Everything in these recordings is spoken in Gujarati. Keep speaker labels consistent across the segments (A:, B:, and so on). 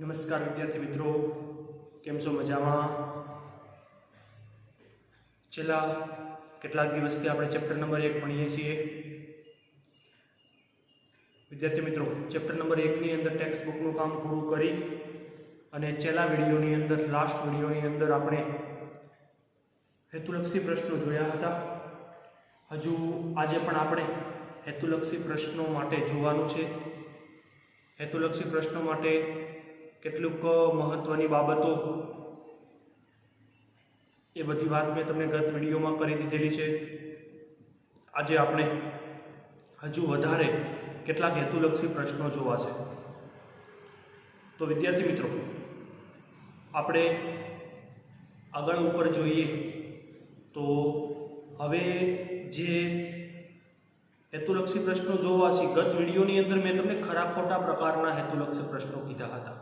A: નમસ્કાર વિદ્યાર્થી મિત્રો, કેમ છો? મજામાં? છેલ્લા કેટલાક દિવસથી આપણે ચેપ્ટર નંબર 1 ભણીએ છીએ. વિદ્યાર્થી મિત્રો, ચેપ્ટર નંબર 1 ની અંદર ટેક્સ્ટ બુકનું કામ પૂરું કરી અને છેલ્લા વિડીયોની અંદર લાસ્ટ વિડીયોની અંદર આપણે હેતુલક્ષી પ્રશ્નો જોયા હતા. હજુ આજે પણ આપણે હેતુલક્ષી પ્રશ્નો માટે જોવાનું છે. હેતુલક્ષી પ્રશ્નો માટે કેટલુંક મહત્વની બાબતો એ બધી વાત મેં તમને ગત વિડીયોમાં કરી દીધેલી છે. આજે આપણે હજુ વધારે કેટલાક હેતુલક્ષી પ્રશ્નો જોવા છે. તો વિદ્યાર્થી મિત્રો, આપણે આગળ ઉપર જોઈએ તો હવે જે હેતુલક્ષી પ્રશ્નો જોવા છે, ગત વિડીયોની અંદર મેં તમને ખરા ખોટા પ્રકારના હેતુલક્ષી પ્રશ્નો કીધા હતા.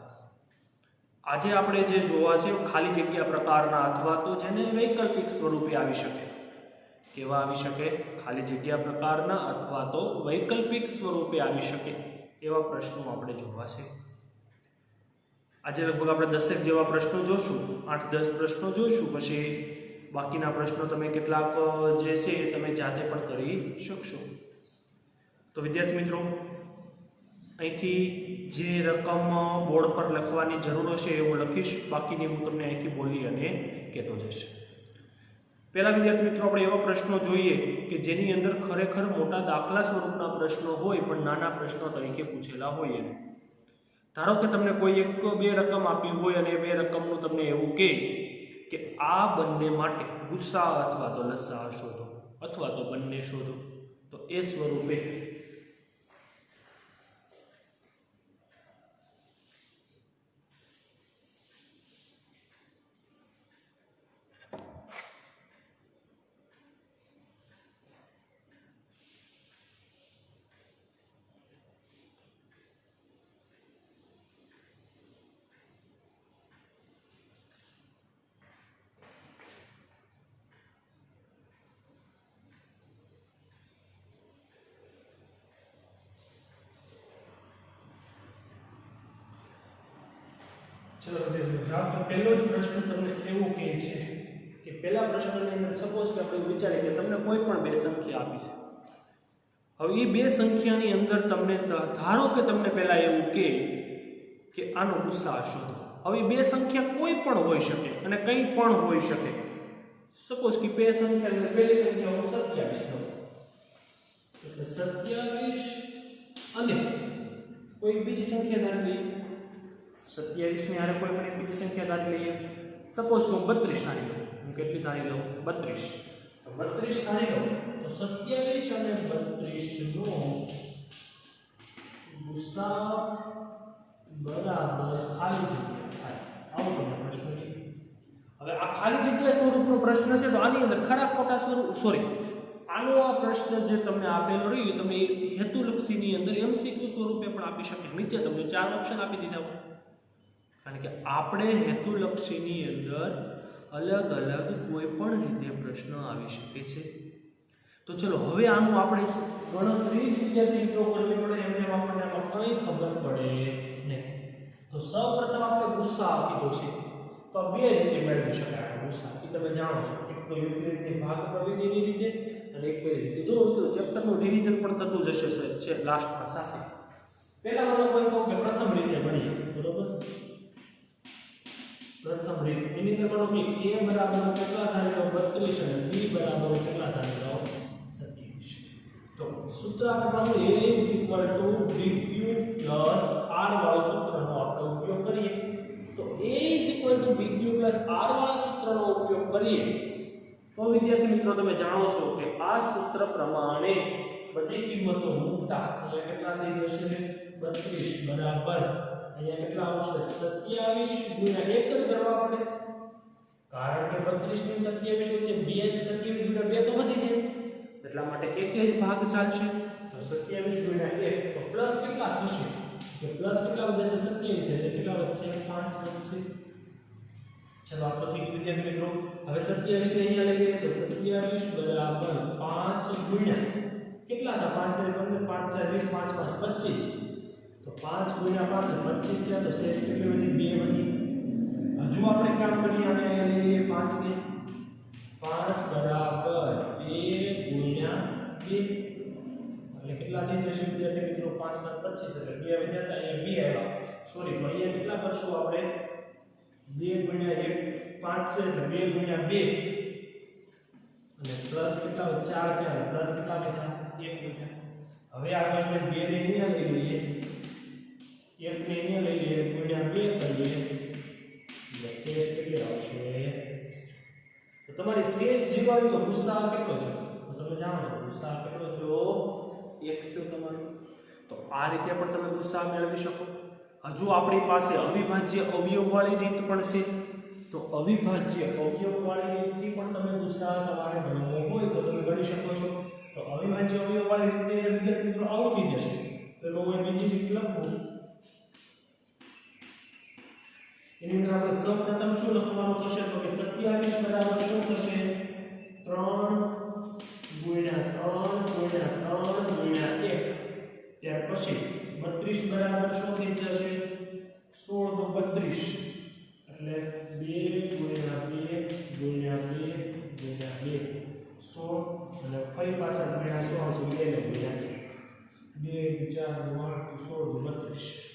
A: આજે આપણે જે જોવા છે ખાલી જગ્યા પ્રકારના, અથવા તો જેને વૈકલ્પિક સ્વરૂપે આવી શકે. કેવા આવી શકે? ખાલી જગ્યા પ્રકારના અથવા તો વૈકલ્પિક સ્વરૂપે આવી શકે એવા પ્રશ્નો આપણે જોવા છે. આજે લગભગ આપણે 10 જેવા પ્રશ્નો જોશું, 8-10 પ્રશ્નો જોઈશું. પછી બાકીના પ્રશ્નો તમે કેટલાક જે છે તમે જાતે પણ કરી શકશો. તો વિદ્યાર્થી મિત્રો, અહીંથી જે રકમ બોર્ડ પર લખવાની જરૂર હશે એ હું લખીશ, બાકીની હું તમને અહીંથી બોલી અને કહેતો જઈશ. પહેલા વિદ્યાર્થી મિત્રો, આપણે એવા પ્રશ્નો જોઈએ કે જેની અંદર ખરેખર મોટા દાખલા સ્વરૂપના પ્રશ્નો હોય પણ નાના પ્રશ્નો તરીકે પૂછેલા હોય. ધારો કે તમને કોઈ એક બે રકમ આપી હોય અને એ બે રકમનું તમને એવું કહે કે આ બંને માટે ગુસ્સા અથવા તો લસા શોધો અથવા તો બંને શોધો. તો એ સ્વરૂપે ચલો પહેલો જ પ્રશ્ન તમને એવું કહે છે કે પહેલા પ્રશ્નની અંદર સપોઝ કે આપણે વિચારીએ કે તમને કોઈ પણ બે સંખ્યા આપી છે. હવે એ બે સંખ્યાની અંદર તમને ધારો કે તમને પહેલા એવું કહે કે આનો ગુસ્સા શોધો. હવે બે સંખ્યા કોઈ પણ હોઈ શકે અને કંઈ પણ હોઈ શકે. સપોઝ કે બે સંખ્યા, પહેલી સંખ્યા હું 27 લઉં, એટલે 27 અને કોઈ બીજી સંખ્યા ધારી લઈએ. 27 ની હારે કોઈ પણ એક બીજી સંખ્યા ધારી લઈએ. સપોઝ કે હું 32 ધારી લઉં. હું કેટલી ધારી લઉં? 32. તો 32 ધારી લઉં તો 27 અને 32 નો ગુસ્સા બરાબર ખાલી જગ્યા થાય. આવો તમને પ્રશ્ન છે. હવે આ ખાલી જગ્યા સ્વરૂપનો પ્રશ્ન છે, તો આની અંદર ખરા ખોટા સ્વરૂપ આનો આ પ્રશ્ન જે તમને આપેલો રહ્યો તમે હેતુલક્ષીની અંદર MCQ સ્વરૂપે પણ આપી શકે. નીચે તમને 4 ઓપ્શન આપી દીધા હોય, કારણ કે આપણે હેતુલક્ષીની અંદર અલગ અલગ કોઈ પણ રીતે પ્રશ્ન આવી શકે છે. તો ચલો હવે આનું આપણે ગણતરી વિદ્યાર્થી મિત્રો કરવી પડે. એમને આપણને કંઈ ખબર પડે નહીં. તો સૌપ્રથમ આપણે ગુસ્સા કીધો છે, તો બે રીતે મેળવી શકાય ગુસ્સા. એ તમે જાણો છો, એક તો યુક્લિડની ભાગ પ્રવિધિની રીતે અને એક કઈ રીતે. જો મિત્રો ચેપ્ટરનું રિવિઝન પણ થતું જશે છે લાસ્ટમાં સાથે. પહેલા મને કોઈ કહો કે પ્રથમ રીતે ભણીએ, બરોબર? પ્રથમ રીત એની અંદર ગણો કે a બરાબર કેટલા ધારી લો? 32 અને b બરાબર કેટલા ધારી લો? 27. તો સૂત્ર આપણે a = bq + r વાળો સૂત્રનો આપણે ઉપયોગ કરીએ. તો a = bq + r વાળા સૂત્રનો ઉપયોગ કરીએ તો વિદ્યાર્થી મિત્રો તમે જાણો છો કે આ સૂત્ર પ્રમાણે બધી કિંમતો મૂકતા અહીંયા કેટલા થઈ જશે? 32 બરાબર અહીંયા કેટલા આવશે? 27 ગુણ્યા 1 જ કરવા પડે, કારણ કે 32 ની 27 વચ્ચે 27 ગુણ્યા 2 તો વધી જાય, એટલા માટે એક જ ભાગ ચાલશે. તો 27 ગુણ્યા 1 તો પ્લસ કેટલા થશે? કે પ્લસ કેટલા વધશે? 27 છે એટલે કેટલા વધશે? 5 વધશે. ચલો આ તો થઈ ગયું વિદ્યાર્થી મિત્રો. હવે 27 ને અહીંયા લઈ લઈએ તો 27 બરાબર 5 ગુણ્યા કેટલા હતા? 5 * 15 5 * 4 20 5 * 5 25. તો 5 ગુણ્યા 5 25 થયા તો શેષ કેટલી વધી 2 વધી હજુ આપણે કામ કરીએ અને લઈ લઈએ 5 ને 5 બરાબર 2 ગુણ્યા 2 એટલે કેટલા થઈ જશે વિદ્યાર્થી મિત્રો 5 × 25 એટલે 2 વધ્યા અહીંયા 2 આવ્યા સોરી તો અહીંયા કેટલા કરશું આપણે 2 ગુણ્યા 1 5 છે એટલે 2 ગુણ્યા 2 અને પ્લસ કેટલા 4 થયા પ્લસ કેટલા થયા 1 વધ્યા હવે આગળ આપણે 2 ને અહીંયા લઈ લઈએ 1 ને અહીંયા લઈ લઈએ ગુણ્યા 2 કરીએ એટલે શેષ કેટલી આવશે તો તમારી શેષ 0 આવી તો ગુસાઅ કેટલો થયો તો તમે જાણો છો ગુસાઅ કેટલો થયો 1 થયો તમારો તો આ રીતે પણ તમે ગુસાઅ મેળવી શકો હજુ આપણી પાસે અવિભાજ્ય અવયવવાળી રીત પણ છે તો અવિભાજ્ય અવયવવાળી રીતથી પણ તમે ગુસાઅ તમારે ગણવો હોય તો તમે ગણી શકો છો તો અવિભાજ્ય અવયવવાળી રીતે વિદ્યાર્થી મિત્રો આવું થઈ જશે તો હું બીજી રીત લખું એની અંદર આપણે સૌપ્રથમ શું લખવાનું થશે તો કે 27 બરાબર શું થશે 3 ગુણ્યા 3 ગુણ્યા 3 ગુણ્યા 1 ત્યાર પછી 32 બરાબર શું થઈ જશે 16 × 32 એટલે 2 ગુણ્યા 2 ગુણ્યા 2 ગુણ્યા 2 16 અને ફરી પાછા ગુણ્યા શું આવશે 2 ને ગુણ્યા 2 4 8 16 32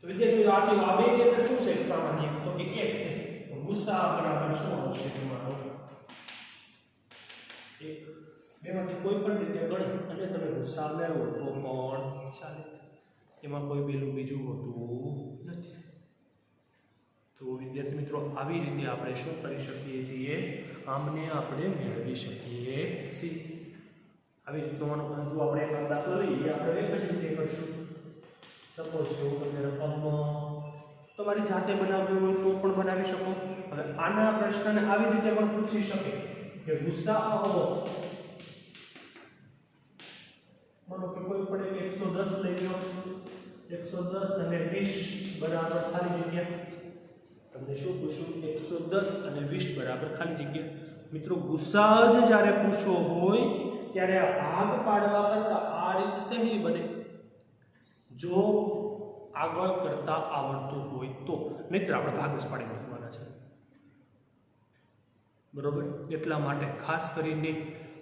A: તો વિદ્યાર્થીઓ આથી આ બે ની અંદર શું છે સામાન્ય તો કે 1 છે તો ગુસાઅ બરાબર શું આવશે તમારો 1 બેમાંથી કોઈ પણ રીતે ગણી અને તમે ગુસાઅ મેળવો તો પણ ચાલે એમાં કોઈ પેલું બીજું હોતું નથી તો વિદ્યાર્થી મિત્રો આવી રીતે આપણે શું કરી શકીએ છીએ આમને આપણે મેળવી શકીએ છીએ આવી રીતે માનો જો આપણે એક દાખલો લઈએ આપણે એક જ રીતે કરશું સપોઝ કે હું તમને રકમ તમારી જાતે બનાવવી હોય તો પણ બનાવી શકો હવે આના પ્રશ્નને આવી રીતે પણ પૂછી શકે કે ગુસાઅ માનો કે કોઈ પણ 110 લઈ લો 110 અને 20 બરાબર ખાલી જગ્યા તમને શું પૂછું 110 અને 20 બરાબર ખાલી જગ્યા મિત્રો ગુસાઅ જ જ્યારે પૂછો હોય ત્યારે આ ભાગ પાડવા કરતા આ રીત સહેલી બને જો આગળ કરતા આવડતું હોય તો મિત્ર આપણે ભાગ જ પાડી નાખવાના છે બરોબર એટલા માટે ખાસ કરીને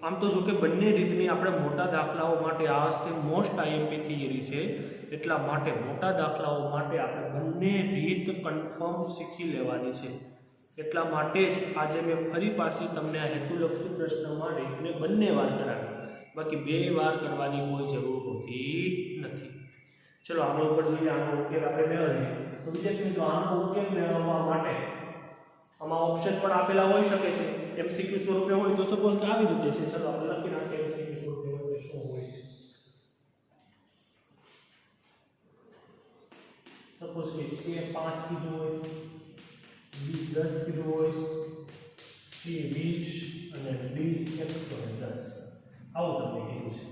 A: આમ તો જો કે બંને રીતની આપણે મોટા દાખલાઓ માટે આ છે મોસ્ટ આઈએમપી થિયરી છે એટલા માટે મોટા દાખલાઓ માટે આપણે બંને રીત કન્ફર્મ શીખી લેવાની છે એટલા માટે જ આજે મેં ફરી પાછી તમને આ હેતુલક્ષી પ્રશ્નમાં રીતને બંને વાર કરાવી બાકી 2 વાર કરવાની કોઈ જરૂર હોતી નથી ચલો આગળ ઉપર જોઈએ આનો ઉકેલ આપણે મેળવીએ તો વિદ્યાર્થી મિત્રો આનો ઉકેલ મેળવવા માટે આમાં ઓપ્શન પણ આપેલા હોઈ શકે છે એમસીક્યુ સ્વરૂપે હોય તો સપોઝ કે આવી રીતે છે ચલો આપણે લખી નાખીએ એમસીક્યુ સ્વરૂપે હોય તો શું હોય સપોઝ કે A 5 કીધું હોય B 10 કીધું હોય C 20 અને D 110 આવું તમને કીધું છે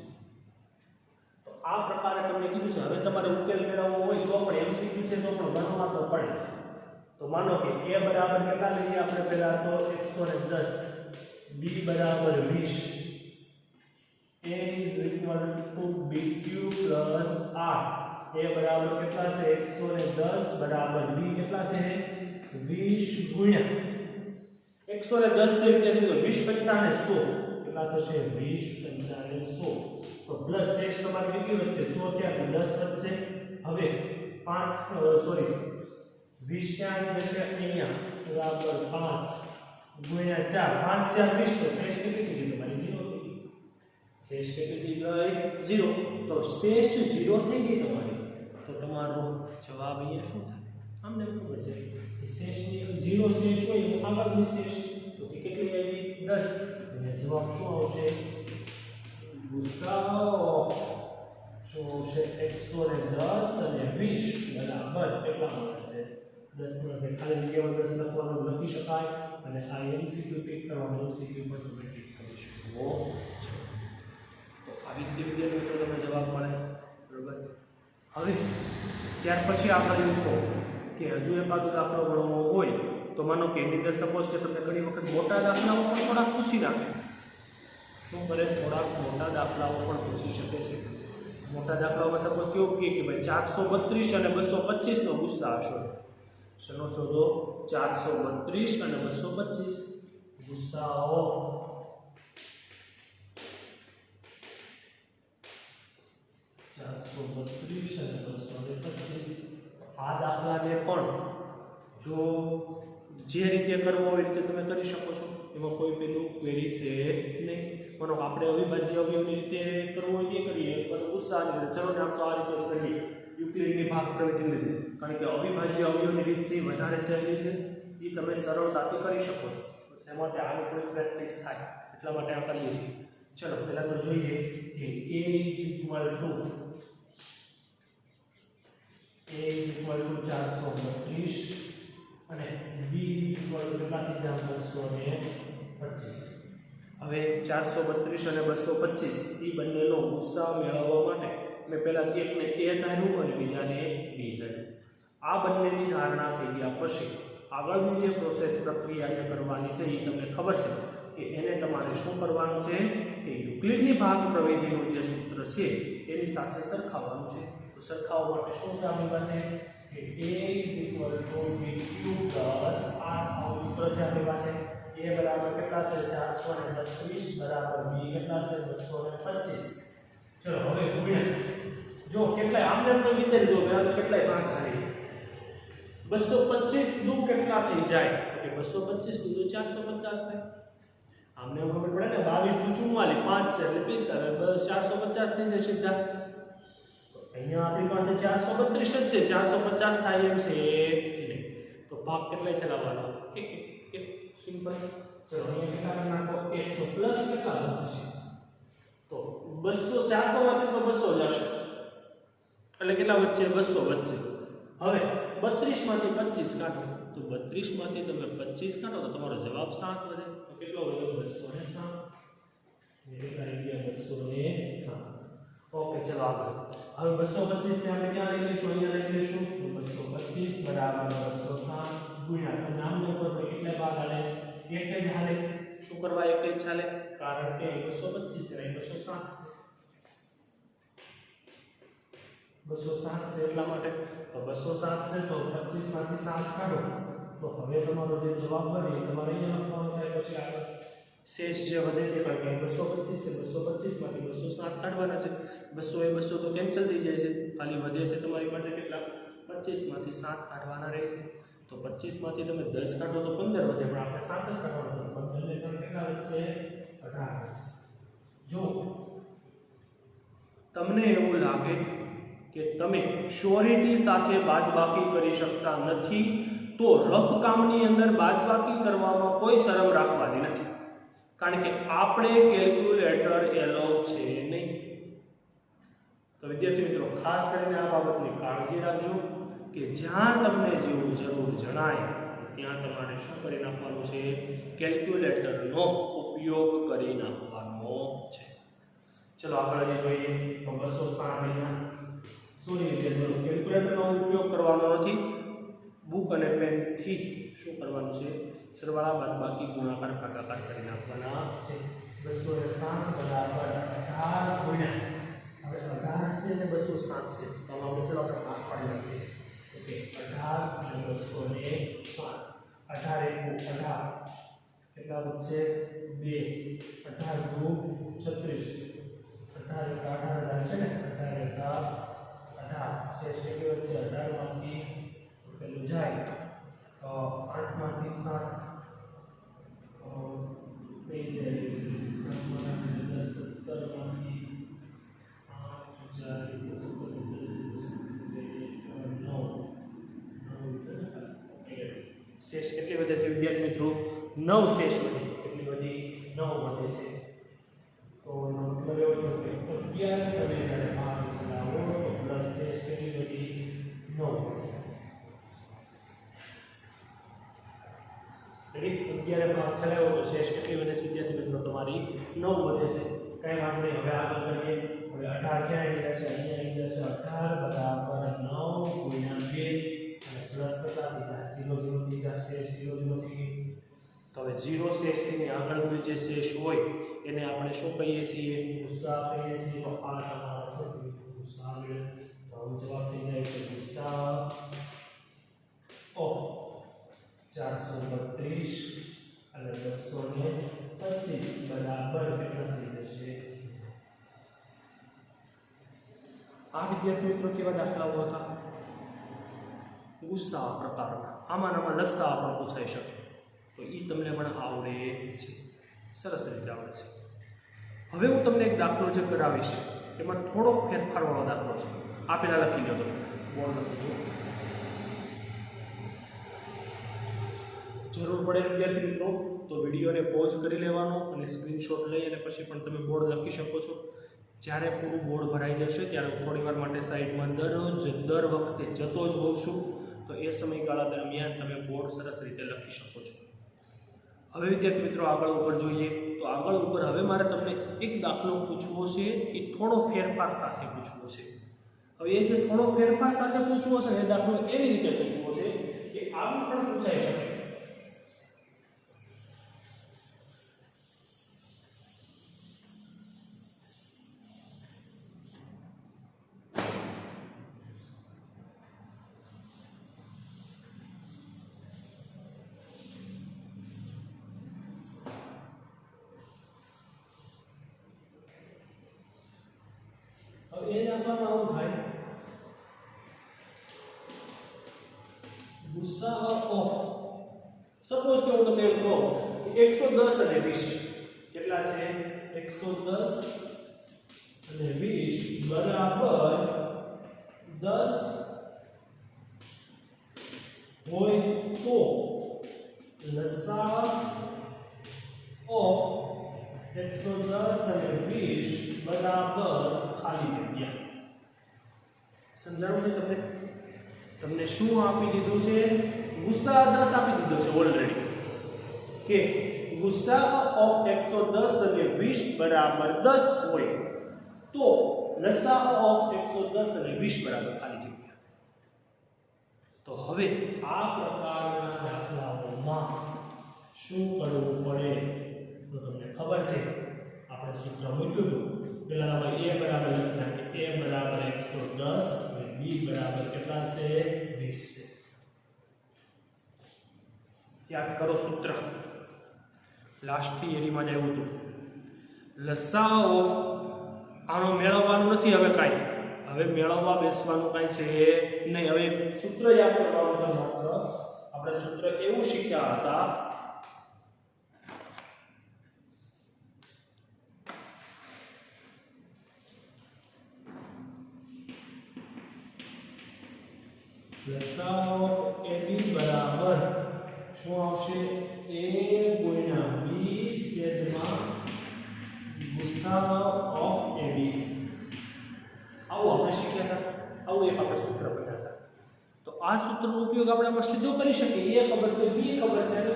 A: તો આ પ્રકારે તમને કીધું છે હવે તમારે ઉકેલ મેળવવો હોય તો પણ એમસીક્યુ છે તો પણ ગણવા તો પડે છે તો માનો કે A બરાબર કેટલા લઈએ આપણે પહેલા તો 110 B બરાબર 20 A is equal to BQ plus R A બરાબર કેટલા છે 110 બરાબર B કેટલા છે 20 ગુણ્યા 110 છે એટલે 20 પંચા ને 100 કેટલા થશે 20 પંચા ને 100 તો પ્લસ x તમારી કેટલી વધશે 100 થયા 10 વધશે હવે 5 સોરી 20 ક્યાં જશે અહીંયા બરાબર 5 ગુણ્યા 4 5 4 20 તો શેષ કેટલી થઈ ગઈ તમારી 0 થઈ ગઈ શેષ કેટલી થઈ ગઈ 0 તો શેષ 0 થઈ ગઈ તમારી તો તમારો જવાબ અહીંયા શું થાય આમને ખબર છે શેષની 0 શેષ હોય આગળની શેષ તો એ કેટલી આવી 10 અને જવાબ શું આવશે ગુસાઅ શું આવશે 110 અને 20 બરાબર કેટલા મળશે 10 મળશે ખાલી જગ્યામાં 10 લખવાનું લખી શકાય અને આ એમસીક્યુ ટિક કરવાનું એમસીક્યુ પર તમે ટિક કરી શકો છો તો આવી રીતે વિદ્યાર્થીઓ તમને જવાબ મળે બરાબર હવે ત્યાર પછી આપણે એવું કહો કે હજુ એકાદો દાખલો ગણવો હોય તો માનો કે એની અંદર સપોઝ કે તમને ઘણી વખત મોટા દાખલાઓ પણ થોડાક પૂછી નાખે શું કરે થોડાક મોટા દાખલાઓ પણ પૂછી શકે છે મોટા દાખલાઓમાં સપોઝ કેવું કે ભાઈ 432 અને 225 નો ગુસ્સા શોધો. શેનો શોધો? 432 અને 225 ગુસ્સાઓ. 432 અને 225. આ દાખલાને પણ જો જે રીતે કરવો હોય રીતે તમે કરી શકો છો, એમાં કોઈ પેલું ક્વેરી છે નહીં. માનો આપણે અવિભાજ્ય અવયવની રીતે કરવું હોય તે કરીએ, અથવા ગુસ્સાની રીતે. ચલો ને આમ તો આ રીતે જ કરીએ, યુક્લિડની ભાગ પ્રવૃત્તિ લીધી, કારણ કે અવિભાજ્ય અવયવની રીત છે વધારે સહેલી છે, એ તમે સરળતાથી કરી શકો છો. એ માટે આની થોડી પ્રેક્ટિસ થાય એટલા માટે આ કરીએ છીએ. ચલો પહેલાં તો જોઈએ કે a = 432 અને b કેટલાથી જામ 225. હવે 432 અને 225 એ બંનેનો ગુસ્સા મેળવવા માટે મેં પહેલાં એકને a ધાર્યું અને બીજાને b ધાર્યું. આ બંનેની ધારણા થઈ ગયા પછી આગળની જે પ્રોસેસ પ્રક્રિયા જે કરવાની છે એ તમને ખબર છે કે એને તમારે શું કરવાનું છે કે યુક્લિડની ભાગ પ્રવિધિનું જે સૂત્ર છે એની સાથે સરખાવવાનું છે. તો સરખાવવા માટે શું છે આપણી પાસે કે a = bq + r આવું સૂત્ર છે આપણી પાસે. a બરાબર કેટલા છે 432 બરાબર b કેટલા છે 225. ચલો હવે ગુણ્યા જો કેટલાય આમને તો વિચારી દો પહેલા કેટલાય ભાગ થાય 225 દુ કેટલા થઈ જાય કે 225 દુ 450 થાય. આમને ખબર પડે ને 22 દુ 44 5 છે એટલે 45 450 થઈ જશે સીધા. અહીંયા આપણી પાસે 432 જ છે 450 થાય એમ છે નહીં. તો ભાગ કેટલા ચલાવવાનો એક સિમ્પલ. ચલો અહીંયા કેટલા નાખો 1 તો પ્લસ કેટલા વધશે તો 200 400 માંથી તો 200 જશે એટલે કેટલા વધશે 200 વધશે. હવે 32 માંથી 25 કાઢો તો 32 માંથી તમે 25 કાઢો તો તમારો જવાબ 7 વધે. તો કેટલો વધ્યો 207. એટલે કરી ગયા 207. ઓકે ચલો આગળ. હવે 225 ને આપણે ક્યાં લઈ લઈશું અહીંયા લઈ લઈશું તો 225 બરાબર 207 ગુણ્યા તો નામને ઉપર કેટલા ભાગ આલે એક જ હાલે. શું કરવા એક જ ચાલે કારણ કે 225 છે 207 છે એટલા માટે. તો 207 છે તો 25 માંથી 7 કાઢો તો હવે તમારો જે જવાબ મળે એ તમારે અહીંયા લખવાનો થાય. પછી આગળ શેષ જે વધે તે કારણ કે 225 છે 225 માંથી 207 કાઢવાના છે. 200 એ 200 તો કેન્સલ થઈ જાય છે, ખાલી વધે છે તમારી પાસે કેટલા 25 માંથી 7 કાઢવાના રહેશે. તો 25 માંથી તમે 10 કાઢો તો 15 વધે, પણ આપણે 7 જ કાઢવાના છે. 15 ને કેટલા વધશે 18. જો તમને એવું લાગે કે તમે શ્યોરિટી સાથે બાદબાકી કરી શકતા નથી તો રફ કામની અંદર બાદબાકી કરવામાં કોઈ શરમ રાખવાની નથી, કારણ કે આપણે કેલ્ક્યુલેટર એલો છે નહીં. તો વિદ્યાર્થી મિત્રો ખાસ કરીને આ બાબતની કાળજી રાખજો કે જ્યાં તમને જેવું જરૂર જણાય ત્યાં તમારે શું કરી નાખવાનું છે કેલ્ક્યુલેટરનો ઉપયોગ કરી નાખવાનો છે. ચલો આગળ જે જોઈએ તો 207 અહીંયા શું રીતે કેલ્ક્યુલેટરનો ઉપયોગ કરવાનો નથી, બુક અને પેનથી શું કરવાનું છે સરવાળા બાદબાકી ગુણાકાર ભાગાકાર કરી નાખવાના છે. 207 બરાબર 18 ગુણ્યા હવે 18 છે ને 207 છે તો આપણે ચલો આપણે ભાગ પાડી નાખીએ. ઓકે 18 અને 207 18 * 18 કેટલા વધશે 2 18 * 36 18 18 છે ને 18 18 શેષ કેટલી વધશે 18 માંથી પેલું જાય 8 માંથી 7 થઈ જાય 7 માંથી 17 માંથી 8 જાય 9 શેષ કેટલી વધે છે વિદ્યાર્થી મિત્રો 9 શેષ વધે. કેટલી વધી 9 વધે છે. તો એનો મતલબ એવો થયો કે 11 તમે જ્યારે ભાગ ચલાવો તો પ્લસ શેષ કેટલી વધી 9. રેડી 11 ભાગ ચલાવો તો શેષ કેટલી વધે છે વિદ્યાર્થી મિત્રો તમારી 9 વધે છે. કઈ વાત નહીં. હવે આગળ કરીએ. હવે 18 ક્યાં આવી જશે અહીંયા આવી જશે 18 બરાબર 9 ગુણ્યા 2 અને પ્લસ કેટલા થઈ જાય 0 0 થઈ જશે 0 0 થઈ ગઈ. તો હવે 0 શેષની આગળનું જે શેષ હોય એને આપણે શું કહીએ છીએ ગુસ્સા કહીએ છીએ. તો આ તમારો શું ગુસ્સા આવે તો આનો જવાબ થઈ જાય છે ગુસ્સા ઓફ 432 અને 225 બરાબર કેટલા થઈ જશે? આ વિદ્યાર્થી મિત્રો કેવા દાખલાઓ હતા? ગુસ્સા પ્રકારના. આમાં લસ્સા પણ પૂછાઈ શકે, તો એ તમને પણ આવડે છે, સરસ રીતે આવડે છે. હવે હું તમને એક દાખલો જે કરાવીશ એમાં થોડો ફેરફારવાળો દાખલો છે. આ પહેલાં લખી લો, તમે બોર્ડ લખી દો. જરૂર પડે વિદ્યાર્થી મિત્રો તો વિડીયોને પોઝ કરી લેવાનો અને સ્ક્રીનશોટ લઈ અને પછી પણ તમે બોર્ડ લખી શકો છો. જ્યારે પૂરું બોર્ડ ભરાઈ જશે ત્યારે હું થોડી વાર માટે સાઈડમાં દર વખતે જતો જ હોઉં છું, તો એ સમયગાળા દરમિયાન તમે બોર્ડ સરસ રીતે લખી શકો છો. હવે વિદ્યાર્થી મિત્રો આગળ ઉપર જોઈએ. તો આગળ ઉપર હવે મારે તમને એક દાખલો પૂછવો છે એ થોડો ફેરફાર સાથે પૂછવો છે. હવે એ જે થોડો ફેરફાર સાથે પૂછવો છે એ દાખલો એવી રીતે પૂછવો છે કે આવું પણ પૂછાઈ શકે. એ દાખલામાં આવું થાય ગુસ્સા ઓફ, સપોઝ કે હું તમને એમ કહું કે 110 અને 20 કેટલા છે? 110 અને 20 બરાબર 10 હોય તો લસા ઓફ 110 અને 20 બરાબર ખાલી જગ્યા. સમજાણું ને તમને? તમને શું આપી દીધું છે? ગુસ્સા 10 આપી દીધો છે ઓલરેડી, કે ગુસ્સા ઓફ 110 અને 20 બરાબર 10 હોય તો લસા ઓફ 110 અને 20 બરાબર ખાલી જગ્યા. તો હવે આ પ્રકારના દાખલાઓમાં શું કરવું પડે તો તમને ખબર છે. આપણે સૂત્ર મૂક્યું હતું પેલા આપણે a બરાબર લખી નાખીએ. a બરાબર 110 અને b બરાબર કેટલા છે? 20 છે. યાદ કરો સૂત્ર, લાસ્ટ થિયરીમાં જ આવ્યું હતું. લસા ઓફ આનો મેળવવાનું નથી હવે કાંઈ, હવે મેળવવા બેસવાનું કાંઈ છે નહીં. હવે સૂત્ર યાદ કરવાનું છે માત્ર. આપણે સૂત્ર એવું શીખ્યા હતા લસા ઓફ AB બરાબર શું આવશે? A ગુણ્યા B છેદમાં ગુસ્સા ઓફ AB. આવું આપણે શીખ્યા હતા, આવું એક આપણે સૂત્ર બન્યા હતા. તો આ સૂત્રનો ઉપયોગ આપણે આમાં સીધો કરી શકીએ. A ખબર છે, B ખબર છે અને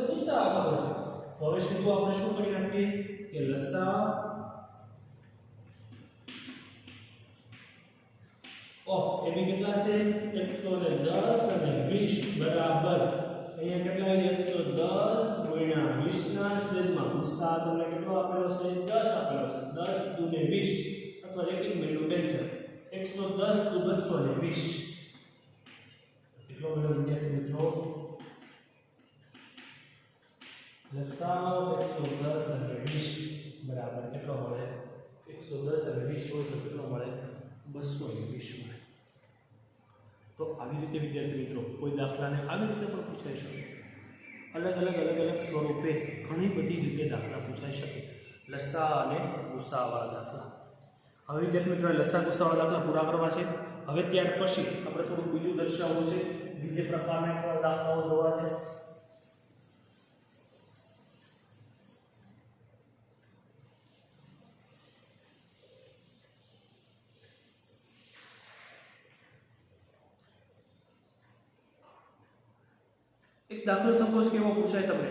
A: ગુસ્સા ખબર છે. તો હવે સીધું આપણે શું કરી નાખીએ કે લસા ઓફ AB કેટલા છે? 110 અને 20 બરાબર અહીંયા કેટલા છે? 110 ગુણ્યા 20 ના છેદમાં ગુસ્સા તમને કેટલો આપેલો છે? 10 આપેલો છે. 10 દુને 20 અથવા એક મિનિટ કેન્સલ. 110 દુ 220 કેટલો મળ્યો વિદ્યાર્થી મિત્રો? લસા 110 અને 20 બરાબર કેટલો મળે? 110 અને 20 હોય તો કેટલો મળે? 220 મળે. તો આવી રીતે વિદ્યાર્થી મિત્રો કોઈ દાખલાને આવી રીતે પણ પૂછાઈ શકે. અલગ અલગ સ્વરૂપે ઘણી બધી રીતે દાખલા પૂછાઈ શકે. લસા અને ગુસ્સાવાળા દાખલા. હવે વિદ્યાર્થી મિત્રો લસા ગુસ્સાવાળા દાખલા પૂરા કરવા છે. હવે ત્યાર પછી આપણે થોડું બીજું દર્શાવવું છે, બીજે પ્રકારના દાખલાઓ જોવા છે. એક દાખલો સપોઝ કેવો પૂછાય તમને?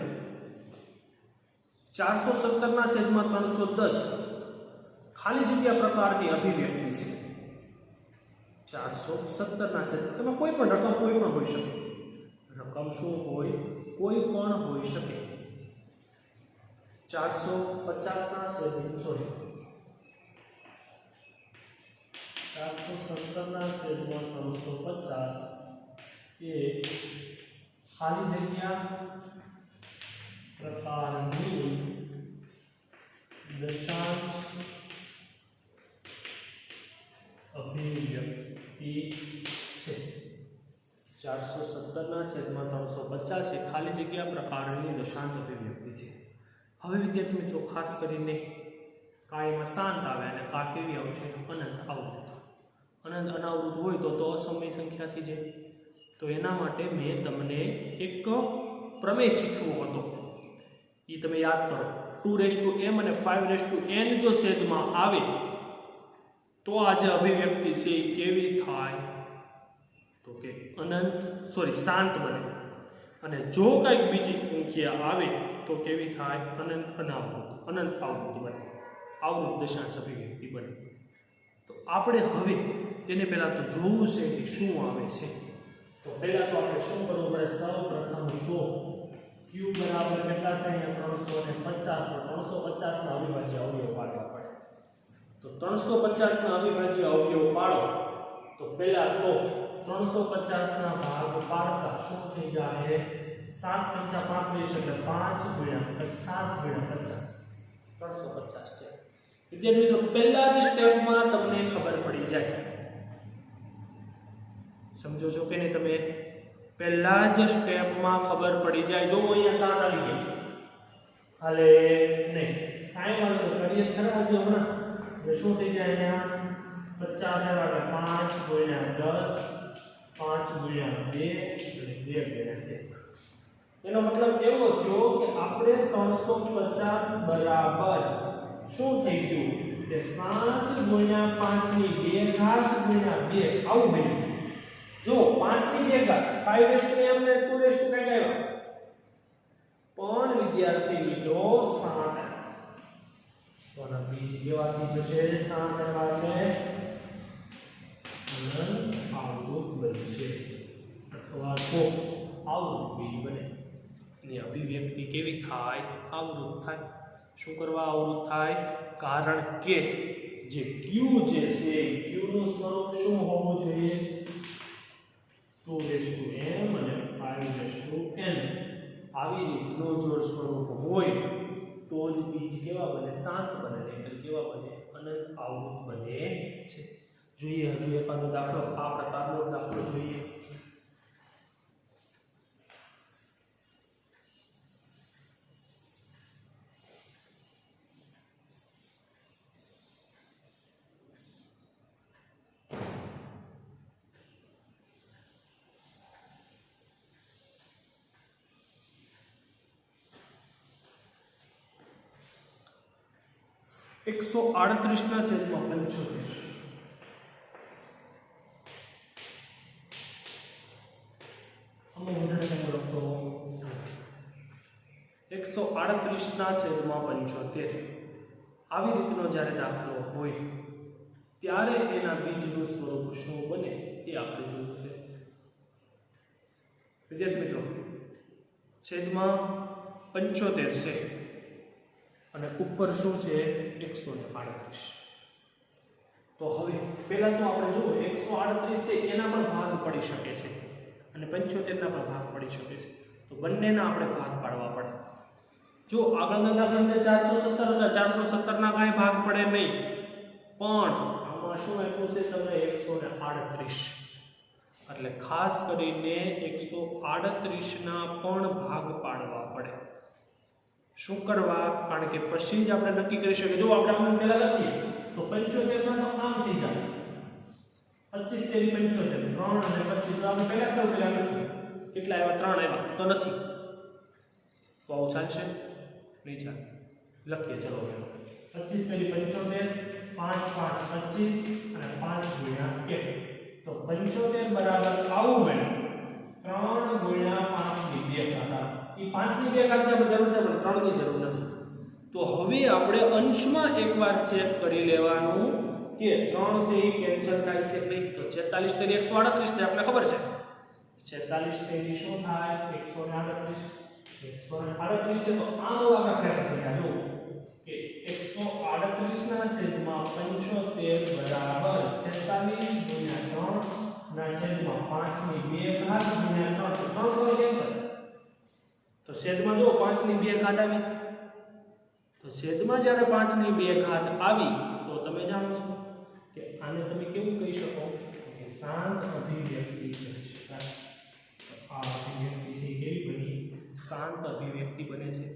A: 417 ના છેદમાં 310 ખાલી જગ્યા પ્રકારની અભિવ્યક્તિ છે. 417 ના છેદ, તેમાં કોઈ પણ રકમ કોઈ પણ હોઈ શકે. રકમ શું હોય? કોઈ પણ હોઈ શકે. 450 ના છેદ 417/350 એ ખાલી જગ્યા પ્રકારની દશાંશ અભિવ્યક્તિ છે। 417/350 એ ખાલી જગ્યા પ્રકારની દશાંશ અભિવ્યક્તિ છે। હવે વિદ્યાર્થી મિત્રો ખાસ કરીને કાયમાં શાંત આવે અને કા કેવી આવશે? અનંત આવૃત। અનંત અનાવૃત હોય તો અસમય સંખ્યા થઈ જાય। તો એના માટે મેં તમને એક પ્રમેય શીખવો હતો, એ તમે યાદ કરો। 2m અને 5n જો છેદમાં આવે તો આ જે અભિવ્યક્તિ છે એ કેવી થાય? તો કે શાંત બને। અને જો કંઈક બીજી સંખ્યા આવે તો કેવી થાય? અનંત અનાવૃત, અનંત આવૃત બને, આવૃત દશાંશ અભિવ્યક્તિ બને। તો આપણે હવે તેને પહેલા તો જોવું છે કે શું આવે છે। તો પહેલા તો આપણે શું કરવું પડે? સૌપ્રથમ તો q બરાબર કેટલા છે? અહીંયા 350, તો 350 ના અવિભાજ્ય અવયવ પાડવા પડે। તો 350 ના અવિભાજ્ય અવયવ પાડો તો પહેલા તો 350 ના ભાગ પાડતા શું થઈ જાય? 7 × 5 એટલે 5 × 7 × 50 350 છે। વિદ્યાર્થી મિત્રો પહેલા જ સ્ટેપમાં તમને ખબર પડી જાય, સમજો છો કે નહીં? તમે પહેલા જ સ્ટેપમાં ખબર પડી જાય। જો અહીંયા 7 આવી ગયા, હાલે નહીં કાંઈ વાંધો કરીએ ખરા હજી હમણાં। એટલે શું થઈ જાય? અહીંયા 50 આવે 5 × 10 5 × 2 2 × 1। એનો મતલબ એવો થયો કે આપણે 350 બરાબર શું થઈ ગયું કે 7 × 5 ની 2 ઘાત × 2 આવું બન્યું। જો 5 ની 2 ઘાત 5 અમને 2 કઈ આવ્યા, પણ વિદ્યાર્થી મિત્રો 7 તો આના બીજ કેવા થઈ જશે? 7 એટલે આવૃત બનશે અથવા તો આવૃત બીજ બને। એની અભિવ્યક્તિ કેવી થાય? આવૃત થાય। શું કરવા આવૃત થાય? કારણ કે જે q જે છે q નું સ્વરૂપ શું હોવું જોઈએ? 2m અને 5n આવી રીતનું જો સ્વરૂપ હોય તો જ બીજ કેવા બને? શાંત બને, નહીંતર કેવા બને? અનંત આવૃત બને છે। જોઈએ હજુ એકાદો દાખલો, આ પ્રકારનો દાખલો જોઈએ। એકસો 138/75 138/75 આવી રીતનો જ્યારે દાખલો હોય ત્યારે એના બીજનું સ્વરૂપ શું બને એ આપણે જોયું છે। વિદ્યાર્થી મિત્રો છેદમાં 75 છે અને ઉપર શું છે? 138। તો હવે પહેલા તો આપણે જુઓ 138 છે એના પણ ભાગ પડી શકે છે અને 75 ના પણ ભાગ પડી શકે છે। તો બંનેના આપણે ભાગ પાડવા પડે। જો આગળના દાખલામાં 417 હતા, 417 ના કાંઈ ભાગ પડે નહીં, પણ આમાં શું આપ્યું છે તમને? 138। એટલે ખાસ કરીને 138 ના પણ ભાગ પાડવા પડે। શું કરવા? કારણ કે પછી જ આપણે નક્કી કરી શકીએ। જો આપણે આમને પહેલા લખીએ તો 75 માં તો આમ થઈ જાય 25 તેરી 75 3 અને 25 તો આપણે પહેલા કેવું પહેલા લખીએ કેટલા આવ્યા? 3 આવ્યા તો નથી, તો આવું ચાલશે નહીં ચાલે। લખીએ ચલો 25 તેરી 75 5 5 25 અને 5 × 1 તો 75 બરાબર આવું મળે 3 × 5 ની 2 ઘાત। એ 5 ની 2 ઘાતની આપણે જરૂર છે પણ 3 ની જરૂર નથી। તો હવે આપણે અંશમાં એકવાર ચેક કરી લેવાનું કે 3 છે એ કેન્સલ થાય છે નહીં। તો 46 તેરી 138 છે આપણે ખબર છે, 46 તેરી શું થાય? 138 138 છે તો આમ આપણે ફેરફાર કર્યા જો કે 138 ના છેદમાં 75 બરાબર 46 તો છેદમાં જો 5 ની 2 ઘાત આવી, તો છેદમાં જ્યારે 5 ની 2 ઘાત આવી તો તમે જાણો છો કે આને તમે કેવું કહી શકો કે શાંત અભિવ્યક્તિ કહી શકાય. તો આ અભિવ્યક્તિ છે કેવી બની? શાંત અભિવ્યક્તિ બને છે.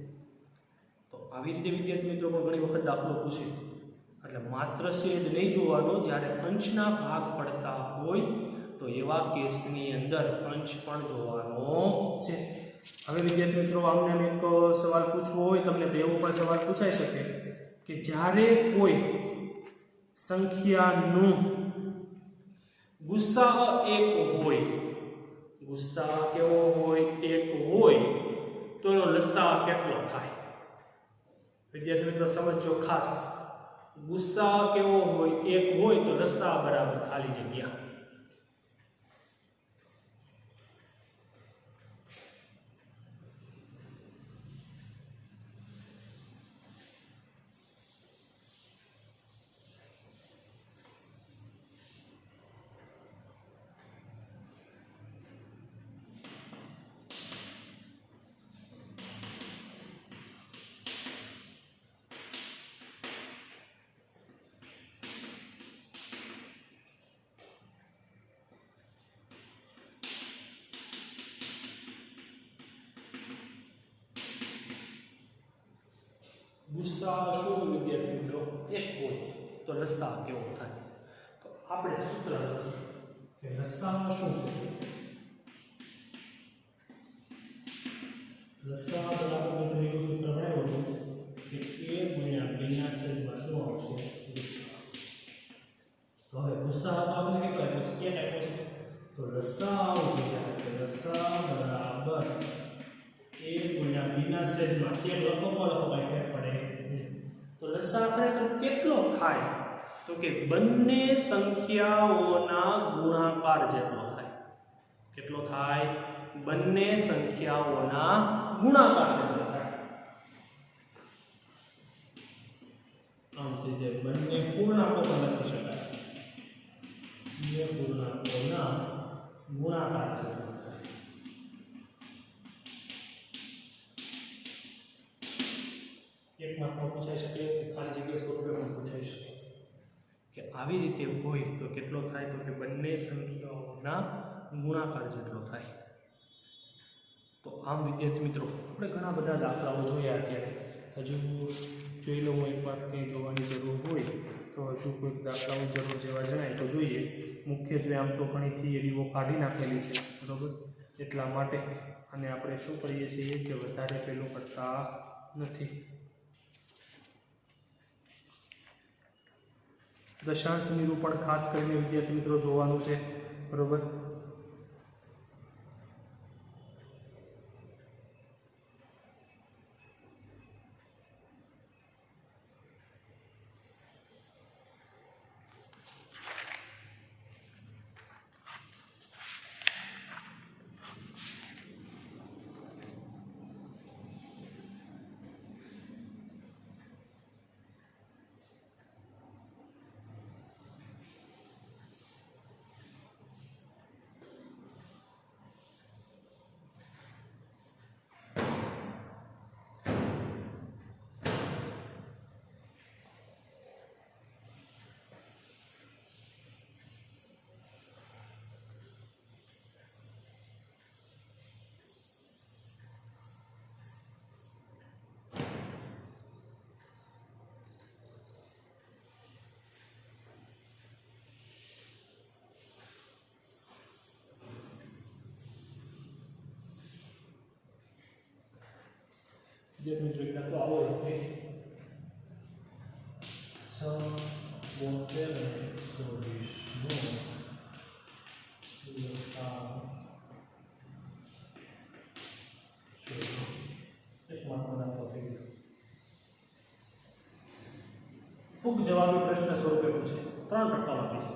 A: તો આવી રીતે વિદ્યાર્થી મિત્રો પણ ઘણી વખત દાખલો પૂછે, એટલે માત્ર છેદ નહીં જોવાનો, જ્યારે અંશના ભાગ પડતા હોય તો એવા કેસની અંદર અંશ પણ જોવાનો છે. હવે વિદ્યાર્થી મિત્રો આમને એક સવાલ પૂછવો હોય તમને તો એવો પણ સવાલ પૂછાઈ શકે કે જ્યારે કોઈ સંખ્યાનું ગુસાઅ 1 હોય, ગુસાઅ કેવો હોય? 1 હોય તો એનો લસાઅ કેટલો થાય? વિદ્યાર્થી મિત્રો સમજો ખાસ, ગુસાઅ કેવો હોય? 1 હોય તો લસાઅ બરાબર ખાલી જગ્યા. ગુસાઅ શું વિદ્યાર્થી મિત્રો? 1 હોય તો લસાઅ કેવો થાય? તો આપણે સૂત્ર લખીએ કે લસાઅ શું છે? લસાઅ બરાબર મિત્રો એવું સૂત્ર બનાવ્યું હતું કે a ગુણ્યા b ના છેદમાં શું આવશે? ગુસાઅ. તો હવે ગુસાઅ તો આપણે કેટલો આપ્યો છે? 1 આપ્યો છે. તો લસાઅ આવશે જ્યારે કે લસાઅ બરાબર a ગુણ્યા b ના છેદમાં 1 લખો ભાઈ ફેર પડે. તો લસાઅ ખરેખર કેટલો થાય? તો કે બંને સંખ્યાઓના ગુણાકાર જેટલો થાય. કેટલો થાય? બંને સંખ્યાઓના ગુણાકાર જેટલો થાય. આમ જે બંને પૂર્ણાંકો પણ લખી શકાય. બંને પૂર્ણાંકોના ગુણાકાર જેટલો થાય. એક માર્કમાં પૂછાઈ શકે કે ખાલી જગ્યા સ્વરૂપે પણ પૂછાઈ શકે કે આવી રીતે હોય તો કેટલો થાય? તો કે બંને સંખ્યાઓના ગુણાકાર જેટલો થાય. તો આમ વિદ્યાર્થી મિત્રો આપણે ઘણા બધા દાખલાઓ જોયા. અત્યારે હજુ જોઈ લો, એકવાર કંઈ જોવાની જરૂર હોય તો હજુ કોઈક દાખલાઓ જરૂર જેવા જણાય તો જોઈએ. મુખ્યત્વે આમ તો ઘણી થિયરીઓ કાઢી નાખેલી છે, બરાબર? એટલા માટે અને આપણે શું કરીએ છીએ કે વધારે પેલું કરતા નથી. દશાંશ નિરૂપણ ખાસ કરીને વિદ્યાર્થી મિત્રો જોવાનું છે, બરોબર? જે મિત્રો એક દાખલો આવો કે 6 72 અને 24 નો લસાઅ શોધો. એક માત્ર દાખલો થઈ ગયો. ટૂંક જવાબી પ્રશ્ન સ્વરૂપે પૂછે, 3 ટકા આપે છે.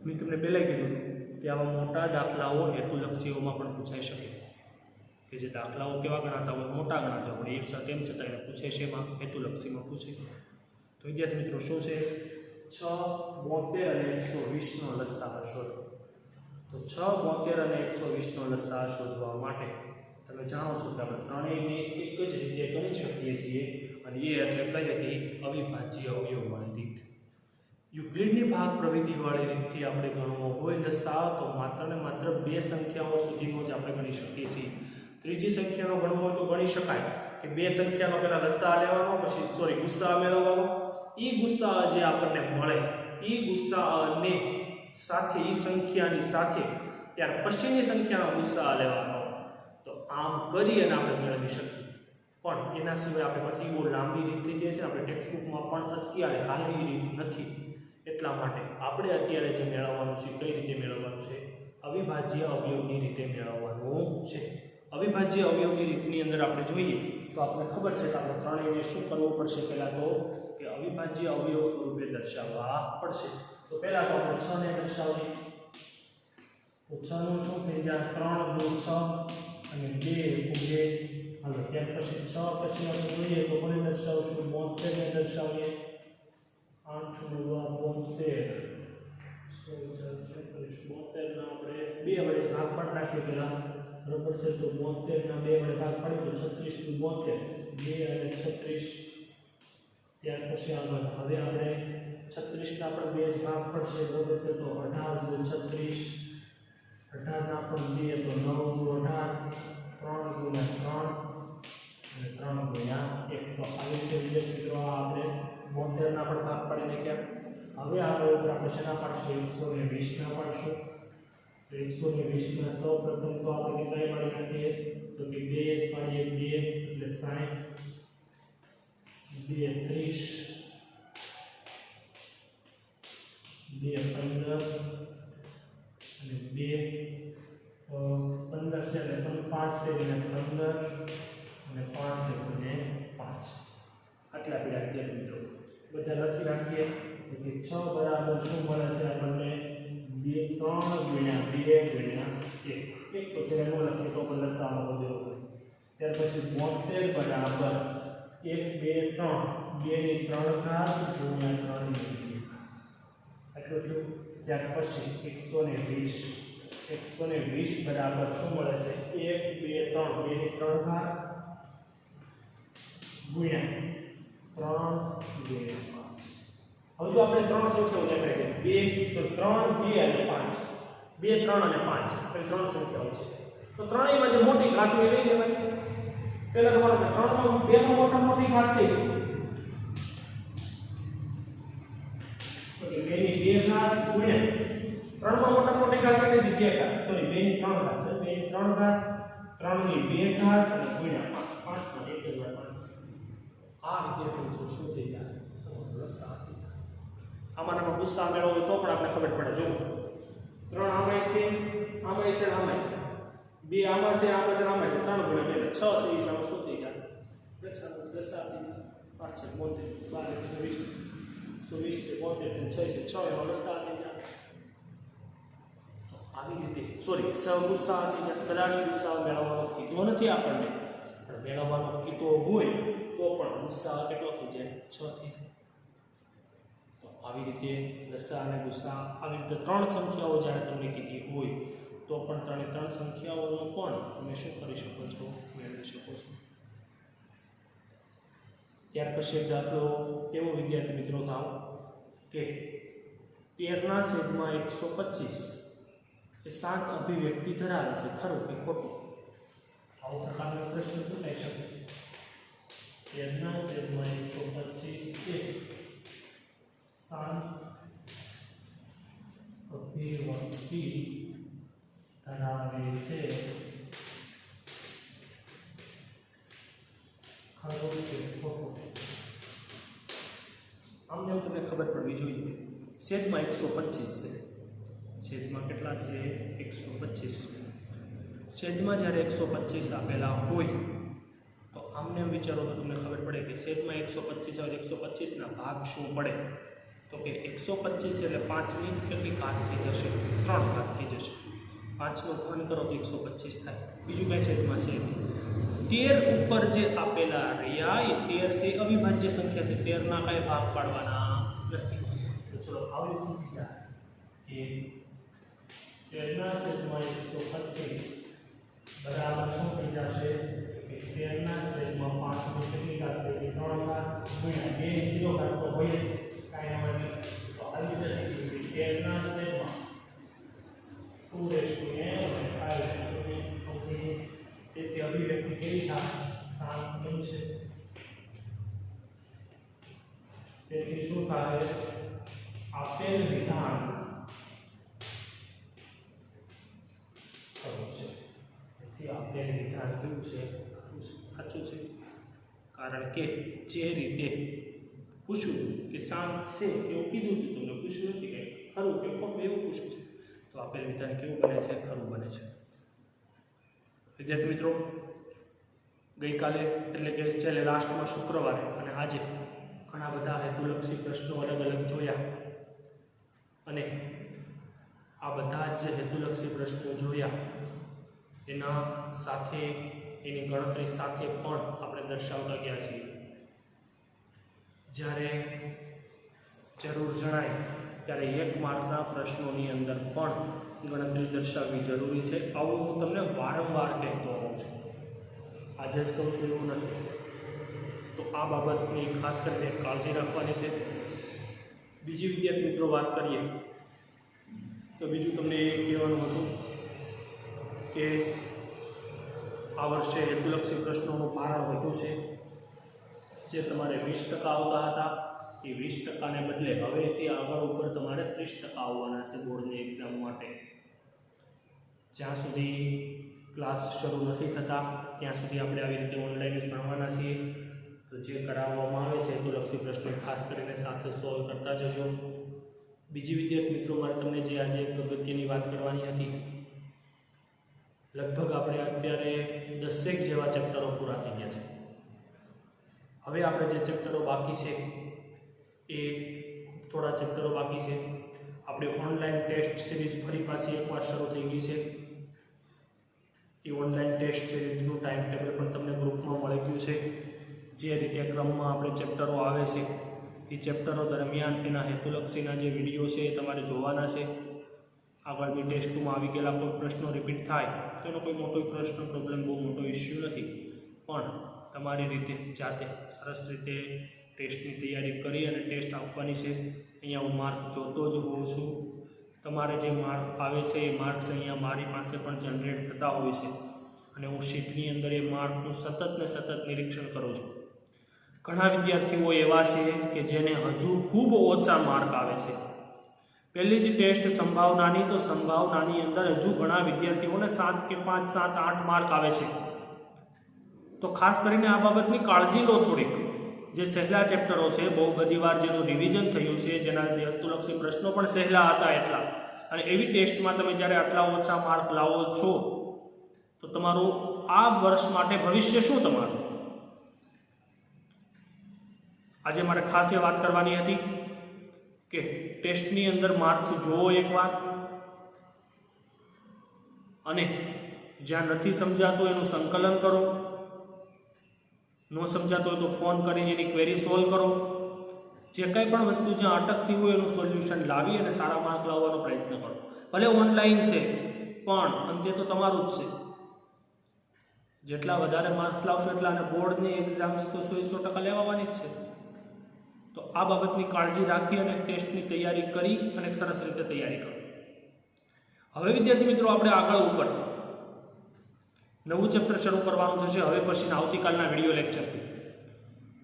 A: મેં તમને પહેલાં કીધું કે આવા મોટા દાખલાઓ હેતુલક્ષીઓમાં પણ પૂછાઈ શકે, કે જે દાખલાઓ કેવા ગણાતા હોય? મોટા ગણાતા હોય. એક તેમ છતાં એને પૂછે છે એમાં હેતુલક્ષીમાં પૂછે. તો વિદ્યાર્થી મિત્રો શું છે? 6, 72 અને 120 નો લસાઅ શોધો. તો 6, 72 અને 120 નો લસાઅ શોધવા માટે તમે જાણો છો કે આપણે ત્રણેયને એક જ રીતે ગણી શકીએ છીએ અને એ એટલે કઈ હતી? અવિભાજ્ય અવયવવાળી રીત. યુક્લિડની ભાગ પ્રવિધિવાળી રીતથી આપણે ગણવો હોય લસાઅ તો માત્ર ને માત્ર બે સંખ્યાઓ સુધીનો જ આપણે ગણી શકીએ છીએ. ત્રીજી સંખ્યાનો ગણવો હોય તો ગણી શકાય કે બે સંખ્યાનો પહેલા લસાઅ લેવાનો, પછી ગુસાઅ મેળવવાનો. એ ગુસાઅ જે આપણને મળે એ ગુસાઅને સાથે એ સંખ્યાની સાથે ત્યાર પછીની સંખ્યાનો ગુસાઅ લેવાનો. તો આમ કરી અને આપણે મેળવી શકીએ. પણ એના સિવાય આપણે પછી બહુ લાંબી રીત થઈ જાય છે, આપણે ટેક્સ્ટબુકમાં પણ અત્યારે હાલ એ રીત નથી. એટલા માટે આપણે અત્યારે જે મેળવવાનું છે કઈ રીતે મેળવવાનું છે? અવિભાજ્ય અવયવની રીતે મેળવવાનું છે. અવિભાજ્ય અવયવની રીતની અંદર આપણે જોઈએ તો આપણે ખબર છે કે આપણે ત્રણેયને શું કરવું પડશે? પહેલાં તો કે અવિભાજ્ય અવયવ સ્વરૂપે દર્શાવવા પડશે. તો પહેલાં તો આપણે 6 ને દર્શાવીએ. તો 6 નું શું થઈ જાય? 3 × 6 અને 2 × 2. હાલો ત્યાર પછી 6 પછી આપણે જોઈએ તો કોને દર્શાવશું? 72 ને દર્શાવીએ. 8 × 72 72 ના આપણે 2 વડે ભાગ પાડી નાખીએ પહેલા. બરાબર છે? તો 72 ના 2 વડે ભાગ પાડી તો 36 × 72 2 અને 36. ત્યાર પછી આગળ હવે આપણે 36 ના પણ 2 જ ભાગ પડશે. બરાબર છે? તો 18 × 36 18 ના પણ 2 તો 9 × 18 3 × 3 અને 3 × 1. તો આવી રીતે વિદ્યાર્થી મિત્રો આપણે 72 ના પણ ભાગ પાડી નાખ્યા. હવે આગળ આપણે શેના પાડશું? 120 ના પાડશું. તો 120 ના સૌ પ્રથમ તો આપણે કેટલા પાડી નાખીએ? તો કે 2 જ પાડીએ. 2 એટલે 60 2 30 2 15 અને 2 15 છે એટલે 5 છે એટલે 15 અને 5 એટલે 5. આટલા પેલા વિદ્યાર્થી મિત્રો બધા લખી રાખીએ. તો કે 6 બરાબર શું મળે છે આપણને? 3 × 2 × 1 એક તો છે એનો લખીએ તો પણ લસાઅ વધ્યો હોય. ત્યાર પછી 72 બરાબર 1 2 3 2 ની 3 ઘાત × 3 ની 2 આટલું થયું. ત્યાર પછી 120 બરાબર શું મળે છે? 1 2 3 2 ની 3 ઘાત × 3 2 5. હવે જો આપણે ત્રણ સંખ્યાઓ દેખાય છે 3 2 અને 5 2 3 અને 5 એ ત્રણ સંખ્યાઓ છે. તો ત્રણેયમાં જે મોટી ઘાત હોય એ લઈ લેવાની. પહેલા તમારે 3 માં 2 માં મોટી ઘાત કઈ છે? તો કે 2 ની 2 ઘાત × 3 માં મોટી ઘાત કેટલી છે? 2 ઘાત. સોરી 2 ની 3 ઘાત છે. 2 ની 3 ઘાત 3 ની 2 ઘાત અને × 5 5 માં 1 × 5. આ વિદ્યાર્થીઓ શું થઈ જાય? લસાઅ. આમાંના ગુસ્સા મેળવો તો પણ આપણે ખબર પડે. જો 3 આમાં છે, આમાં છે, આમાં છે. 2 આમાં છે, આમાં છે, આમાં છે. 3 × 2 6 છે. એ શું થઈ જાય? લસાઅ થઈ જાય. 5 છે 72 12 120 120 છે 72 6 છે 6 એનો લસાઅ થઈ જાય. તો આવી રીતે સોરી ગુસ્સા થઈ જાય. કદાચ ગુસ્સા મેળવવાનો કીધો નથી આપણને, પણ મેળવવાનો કીધો હોય તો પણ ગુસ્સા કેટલો થઈ જાય? 6 થઈ જાય. આવી રીતે લસાઅ અને ગુસાઅ આવી રીતે ત્રણ સંખ્યાઓ જ્યારે તમને કીધી હોય તો પણ ત્રણ સંખ્યાઓનો પણ તમે શું કરી શકો છો? મેળવી શકો છો. ત્યાર પછી એક દાખલો એવો વિદ્યાર્થી મિત્રો થાવ કે 13/125 એ 7 અભિવ્યક્તિ ધરાવે છે. ખરું કે ખોટું? આવો પ્રકારનો પ્રશ્ન પૂછાઈ શકે. 13/125 એ 7 અભિવ્યક્તિ ધરાવે છે. ખરું કે ખોટું? આમ જેમ તમને ખબર પડવી જોઈએ. છેદમાં 125 છે. છેદમાં કેટલા છે? 125. છેદમાં જ્યારે 125 આપેલા હોય તો આમને વિચારો તો તમને ખબર પડે કે છેદમાં 125 આવે 125 ના ભાગ શું પડે? તો કે 125 એટલે 5ની કેટલી ઘાત થઈ જશે? 3 ઘાત થઈ જશે. 5 નો ઘન કરો તો 125 થાય. બીજું કઈ છેદમાં છે 13 ઉપર જે આપેલા રહ્યા એ 13 છે અવિભાજ્ય સંખ્યા છે. 13 ના કઈ ભાગ પાડવાના નથી. તો આવી રીતે જાય કે 13/125 બરાબર શું થઈ જશે કે 13/5 નું કેટલી ઘાત થઈ 3 ઘાત ગુણ્યા 2 ની 0 ઘાત તો હોય જ કાંઈ એમાં નહીં તો આવી જશે કે 13/2 અને 5 તેથી અભિવ્યક્તિ કેવી થાય સાત બનશે તેથી શું થાય આપેલ વિધાન ખરું છે તેથી આપેલ વિધાન કેવું છે સાચું છે કારણ કે જે રીતે પૂછ્યું કે સાત છે એવું કીધું હતું તમને પૂછ્યું નથી કે ખરું કે ખોટું એવું પૂછ્યું છે તો આપેલ વિધાન કેવું બને છે ખરું બને છે વિદ્યાર્થી મિત્રો ગઈકાલે એટલે કે છેલ્લે લાસ્ટમાં શુક્રવારે અને આજે ઘણા બધા હેતુલક્ષી પ્રશ્નો અલગ અલગ જોયા અને આ બધા જ હેતુલક્ષી પ્રશ્નો જોયા એના સાથે એની ગણતરી સાથે પણ આપણે દર્શાવતા ગયા છીએ જ્યારે જરૂર જણાય ત્યારે 1 માર્કના પ્રશ્નોની અંદર પણ ગણતરી દર્શાવવી જરૂરી છે આવું હું તમને વારંવાર કહેતો હોઉં છું આજે જ કહું છું એવું નથી તો આ બાબતની ખાસ કરીને કાળજી રાખવાની છે બીજી વિદ્યાર્થી મિત્રો વાત કરીએ તો બીજું તમને એ કહેવાનું હતું કે આ વર્ષે હેતુલક્ષી પ્રશ્નોનું ભારણ વધ્યું છે જે તમારે 20% આવતા હતા એ 20%ને બદલે હવેથી આગળ ઉપર તમારે 30% આવવાના છે બોર્ડની એક્ઝામ માટે જ્યાં સુધી ક્લાસ શરૂ નથી થતા ત્યાં સુધી આપણે આવી રીતે ઓનલાઈન જ ભણવાના છીએ તો જે કરાવવામાં આવે છે હેતુલક્ષી પ્રશ્નો ખાસ કરીને સાથે સોલ્વ કરતા જજો બીજી વિદ્યાર્થી મિત્રો મારે તમને જે આજે એક અગત્યની વાત કરવાની હતી લગભગ આપણે અત્યારે 10 જેવા ચેપ્ટરો પૂરા થઈ ગયા છે હવે આપણે જે ચેપ્ટરો બાકી છે એ થોડા ચેપ્ટરો બાકી છે આપણે ઓનલાઈન ટેસ્ટ સિરીઝ ફરી પાછી એકવાર શરૂ થઈ ગઈ છે એ ઓનલાઈન ટેસ્ટ સિરીઝનું ટાઈમ ટેબલ પણ તમને ગ્રુપમાં મળી ગયું છે જે રીતે ક્રમમાં આપણે ચેપ્ટરો આવે છે એ ચેપ્ટરો દરમિયાન એના હેતુલક્ષીના જે વિડીયો છે એ તમારે જોવાના છે આગળની ટેસ્ટમાં આવી ગયેલા કોઈ પ્રશ્નો રિપીટ થાય તો એનો કોઈ મોટો પ્રશ્ન પ્રોબ્લેમ બહુ મોટો ઇસ્યુ નથી પણ તમારી રીતે જાતે સરસ રીતે ટેસ્ટની તૈયારી કરી અને ટેસ્ટ આપવાની છે અહીંયા હું માર્ક જોતો જ હોઉં છું તમારે જે માર્ક આવે છે એ માર્ક્સ અહીંયા મારી પાસે પણ જનરેટ થતા હોય છે અને હું શીટની અંદર એ માર્કનું સતત નિરીક્ષણ કરું છું ઘણા વિદ્યાર્થીઓ એવા છે કે જેને હજુ ખૂબ ઓછા માર્ક આવે છે પહેલી જ ટેસ્ટ સંભાવનાની તો સંભાવનાની અંદર હજુ ઘણા વિદ્યાર્થીઓને 7 કે 5 7 8 માર્ક આવે છે તો ખાસ કરીને આ બાબતની કાળજી લો થોડીક જે સહેલા ચેપ્ટરો છે બહુ બધી વાર જેનું રિવિઝન થયું છે જેના હેતુલક્ષી પ્રશ્નો પણ સહેલા હતા એટલા અને એવી ટેસ્ટમાં તમે જ્યારે આટલા ઓછા માર્ક લાવો છો તો તમારું આ વર્ષ માટે ભવિષ્ય શું તમારું આજે મારે ખાસ એ વાત કરવાની હતી કે ટેસ્ટની અંદર માર્ક્સ જોવો એકવાર અને જ્યાં નથી સમજાતું એનું સંકલન કરો ન સમજાતો હોય તો ફોન કરીને એની ક્વેરી સોલ્વ કરો જે કંઈ પણ વસ્તુ જ્યાં અટકતી હોય એનું સોલ્યુશન લાવી અને સારા માર્ક લાવવાનો પ્રયત્ન કરો ભલે ઓનલાઈન છે પણ અંતે તો તમારું જ છે જેટલા વધારે માર્ક્સ લાવશો એટલા અને બોર્ડની એક્ઝામ્સ તો 100% લેવાની જ છે તો આ બાબતની કાળજી રાખી અને ટેસ્ટની તૈયારી કરી અને સરસ રીતે તૈયારી કરો હવે વિદ્યાર્થી મિત્રો આપણે આગળ ઉપર નવું ચેપ્ટર શરૂ કરવાનું થશે હવે પછીના આવતીકાલના વિડીયો લેક્ચરથી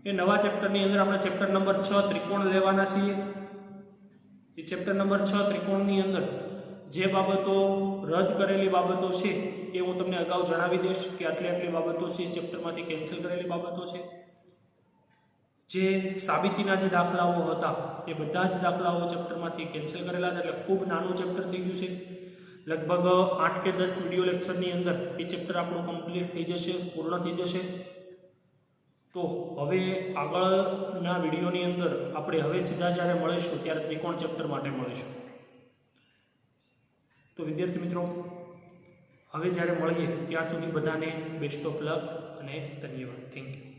A: એ નવા ચેપ્ટરની અંદર આપણે ચેપ્ટર નંબર 6 ત્રિકોણ લેવાના છીએ એ ચેપ્ટર નંબર 6 ત્રિકોણની અંદર જે બાબતો રદ કરેલી બાબતો છે એ હું તમને અગાઉ જણાવી દઈશ કે આટલી બાબતો છે ચેપ્ટરમાંથી કેન્સલ કરેલી બાબતો છે જે સાબિતીના જે દાખલાઓ હતા એ બધા જ દાખલાઓ ચેપ્ટરમાંથી કેન્સલ કરેલા છે એટલે ખૂબ નાનું ચેપ્ટર થઈ ગયું છે લગભગ 8 કે 10 વિડીયો લેક્ચરની અંદર એ ચેપ્ટર આપણું કમ્પ્લીટ થઈ જશે પૂર્ણ થઈ જશે તો હવે આગળના વિડીયોની અંદર આપણે હવે સીધા જ્યારે મળીશું ત્યારે ત્રિકોણ ચેપ્ટર માટે મળીશું તો વિદ્યાર્થી મિત્રો હવે જ્યારે મળીએ ત્યાં સુધી બધાને બેસ્ટ ઓફ લક અને ધન્યવાદ થેન્ક યુ